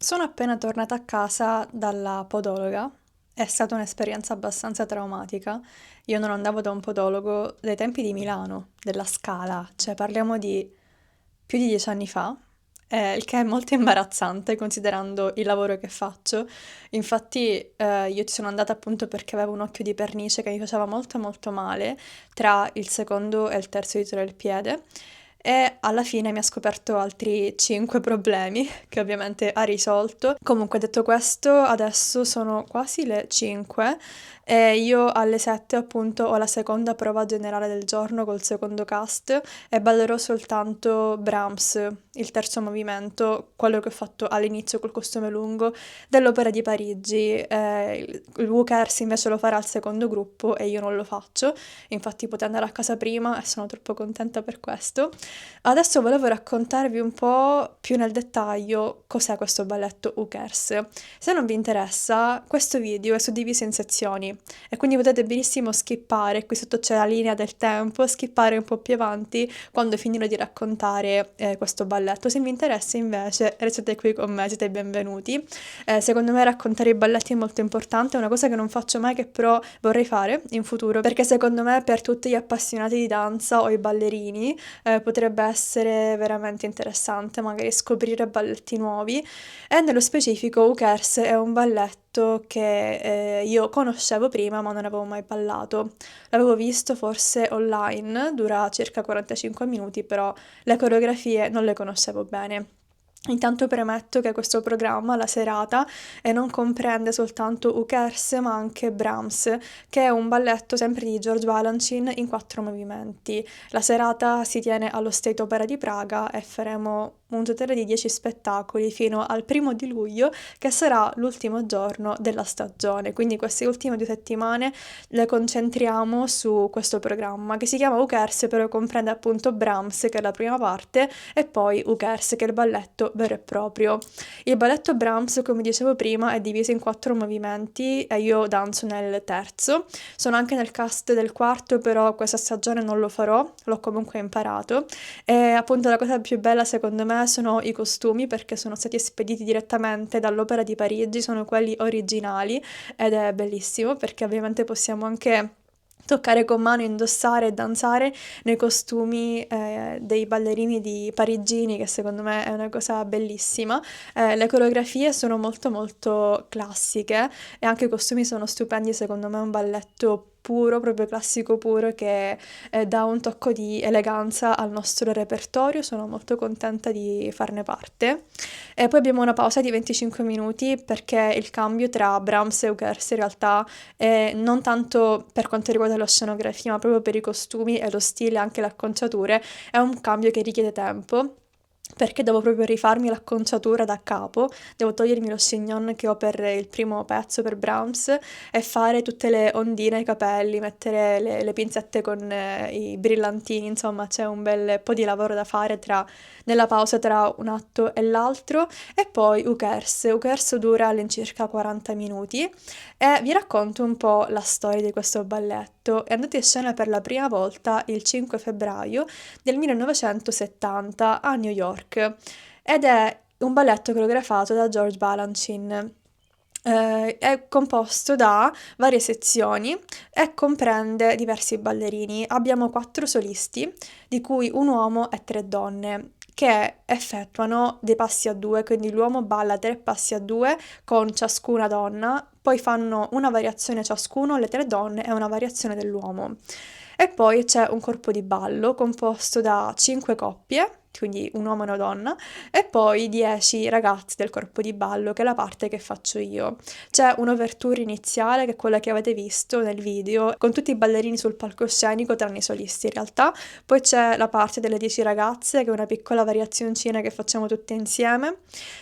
Sono appena tornata a casa dalla podologa. È stata un'esperienza abbastanza traumatica. Io non andavo da un podologo dai tempi di Milano, della Scala, cioè parliamo di più di 10 anni fa, il che è molto imbarazzante considerando il lavoro che faccio. Infatti, io ci sono andata appunto perché avevo un occhio di pernice che mi faceva molto molto male tra il secondo e il terzo dito del piede e alla fine mi ha scoperto altri 5 problemi che ovviamente ha risolto. Comunque detto questo, adesso sono quasi le 5 e io alle 7 appunto ho la seconda prova generale del giorno col secondo cast e ballerò soltanto Brahms, il terzo movimento, quello che ho fatto all'inizio col costume lungo dell'Opera di Parigi. Il Wookers invece lo farà al secondo gruppo e io non lo faccio, infatti potete andare a casa prima e sono troppo contenta per questo. Adesso volevo raccontarvi un po' più nel dettaglio cos'è questo balletto Ukers. Se non vi interessa, questo video è suddiviso in sezioni e quindi potete benissimo skippare, qui sotto c'è la linea del tempo, skippare un po' più avanti quando finirò di raccontare questo balletto. Se vi interessa invece restate qui con me, siete benvenuti. Secondo me raccontare i balletti è molto importante, è una cosa che non faccio mai che però vorrei fare in futuro perché secondo me per tutti gli appassionati di danza o i ballerini potrebbe essere veramente interessante magari scoprire balletti nuovi e nello specifico Ukers è un balletto che io conoscevo prima ma non avevo mai ballato. L'avevo visto forse online, dura circa 45 minuti, però le coreografie non le conoscevo bene. Intanto premetto che questo programma, la serata, non comprende soltanto Ukers ma anche Brahms, che è un balletto sempre di George Balanchine in 4 movimenti. La serata si tiene allo State Opera di Praga e faremo un totale di 10 spettacoli fino al 1 di luglio, che sarà l'ultimo giorno della stagione. Quindi queste ultime 2 settimane le concentriamo su questo programma che si chiama Ukers, però comprende appunto Brahms, che è la prima parte, e poi Ukers, che è il balletto vero e proprio. Il balletto Brahms, come dicevo prima, è diviso in 4 movimenti e io danzo nel terzo. Sono anche nel cast del quarto, però questa stagione non lo farò, l'ho comunque imparato. E appunto la cosa più bella secondo me sono i costumi perché sono stati spediti direttamente dall'Opera di Parigi, sono quelli originali ed è bellissimo perché ovviamente possiamo anche toccare con mano, indossare e danzare nei costumi dei ballerini di parigini, che secondo me è una cosa bellissima. Le coreografie sono molto molto classiche e anche i costumi sono stupendi, secondo me è un balletto puro, proprio classico puro che dà un tocco di eleganza al nostro repertorio, sono molto contenta di farne parte. E poi abbiamo una pausa di 25 minuti perché il cambio tra Brahms e Ukers in realtà non tanto per quanto riguarda la scenografia, ma proprio per i costumi e lo stile, anche le acconciature, è un cambio che richiede tempo. Perché devo proprio rifarmi l'acconciatura da capo, devo togliermi lo chignon che ho per il primo pezzo per Brahms e fare tutte le ondine ai capelli, mettere le pinzette con i brillantini, insomma c'è un bel po' di lavoro da fare nella pausa tra un atto e l'altro. E poi Ukers. Ukers dura all'incirca 40 minuti e vi racconto un po' la storia di questo balletto. È andato in scena per la prima volta il 5 febbraio del 1970 a New York ed è un balletto coreografato da George Balanchine. È composto da varie sezioni e comprende diversi ballerini. Abbiamo 4 solisti, di cui un uomo e 3 donne, che effettuano dei passi a due, quindi l'uomo balla 3 passi a 2 con ciascuna donna, poi fanno una variazione ciascuno, le 3 donne, e una variazione dell'uomo. E poi c'è un corpo di ballo composto da 5 coppie, quindi un uomo e una donna, e poi 10 ragazzi del corpo di ballo, che è la parte che faccio io. C'è un'ouverture iniziale, che è quella che avete visto nel video, con tutti i ballerini sul palcoscenico, tranne i solisti in realtà. Poi c'è la parte delle 10 ragazze, che è una piccola variazioncina che facciamo tutte insieme.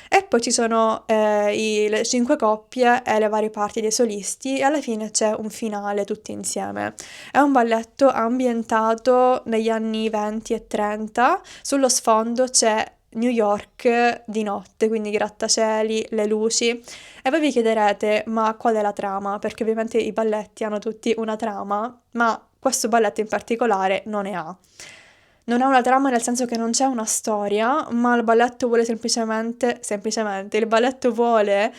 E poi ci sono le 5 coppie e le varie parti dei solisti, e alla fine c'è un finale tutti insieme. È un balletto ambientato negli anni 20 e 30, sullo sfondo c'è New York di notte, quindi i grattacieli, le luci. E voi vi chiederete, ma qual è la trama? Perché ovviamente i balletti hanno tutti una trama, ma questo balletto in particolare non ne ha. Non ha una trama nel senso che non c'è una storia, ma il balletto vuole semplicemente, il balletto vuole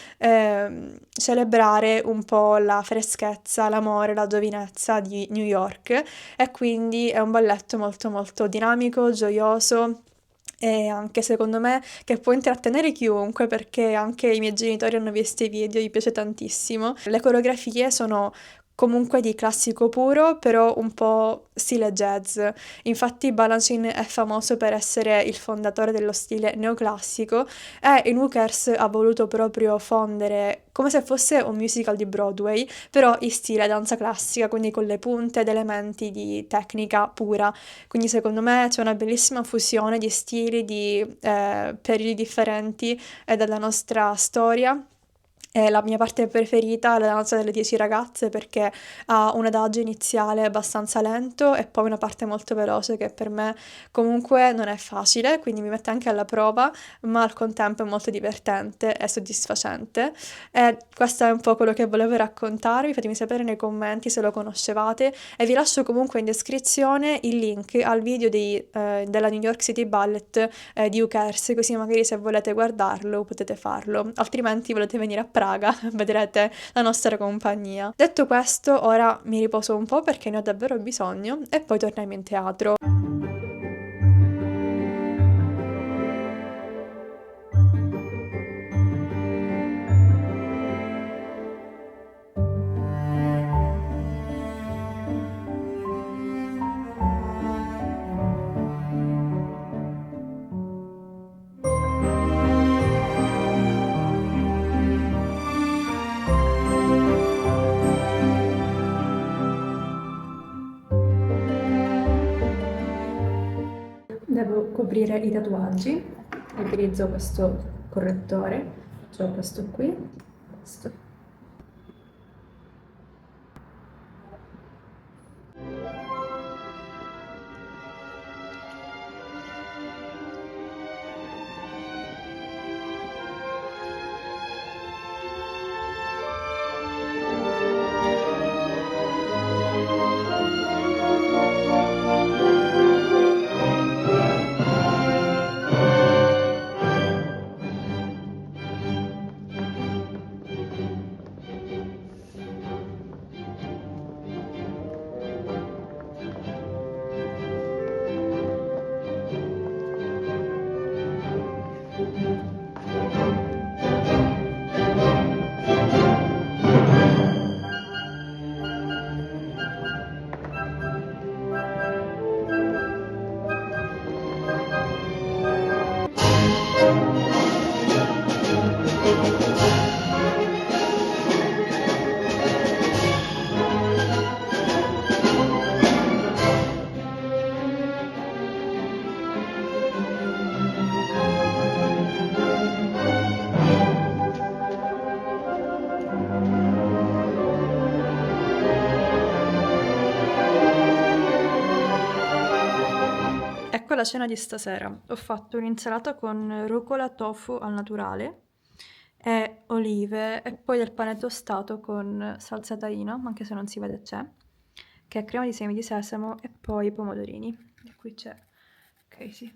celebrare un po' la freschezza, l'amore, la giovinezza di New York e quindi è un balletto molto molto dinamico, gioioso. E anche secondo me che può intrattenere chiunque perché anche i miei genitori hanno visto i video, gli piace tantissimo. Le coreografie sono comunque di classico puro, però un po' stile jazz. Infatti Balanchine è famoso per essere il fondatore dello stile neoclassico e in Hookers ha voluto proprio fondere come se fosse un musical di Broadway, però in stile danza classica, quindi con le punte ed elementi di tecnica pura. Quindi secondo me c'è una bellissima fusione di stili, di periodi differenti della nostra storia. E la mia parte preferita è la danza delle 10 ragazze perché ha un adagio iniziale abbastanza lento e poi una parte molto veloce che per me comunque non è facile, quindi mi mette anche alla prova, ma al contempo è molto divertente e soddisfacente. E questo è un po' quello che volevo raccontarvi, fatemi sapere nei commenti se lo conoscevate e vi lascio comunque in descrizione il link al video della New York City Ballet di Ukers, così magari se volete guardarlo potete farlo, altrimenti volete venire a Praga, vedrete la nostra compagnia. Detto questo, ora mi riposo un po' perché ne ho davvero bisogno e poi torniamo in teatro. Devo coprire i tatuaggi, utilizzo questo correttore, cioè questo qui, questo. Ecco la cena di stasera. Ho fatto un'insalata con rucola, tofu al naturale e olive e poi del pane tostato con salsa tahina, anche se non si vede c'è, che è crema di semi di sesamo e poi pomodorini. E qui c'è, ok sì,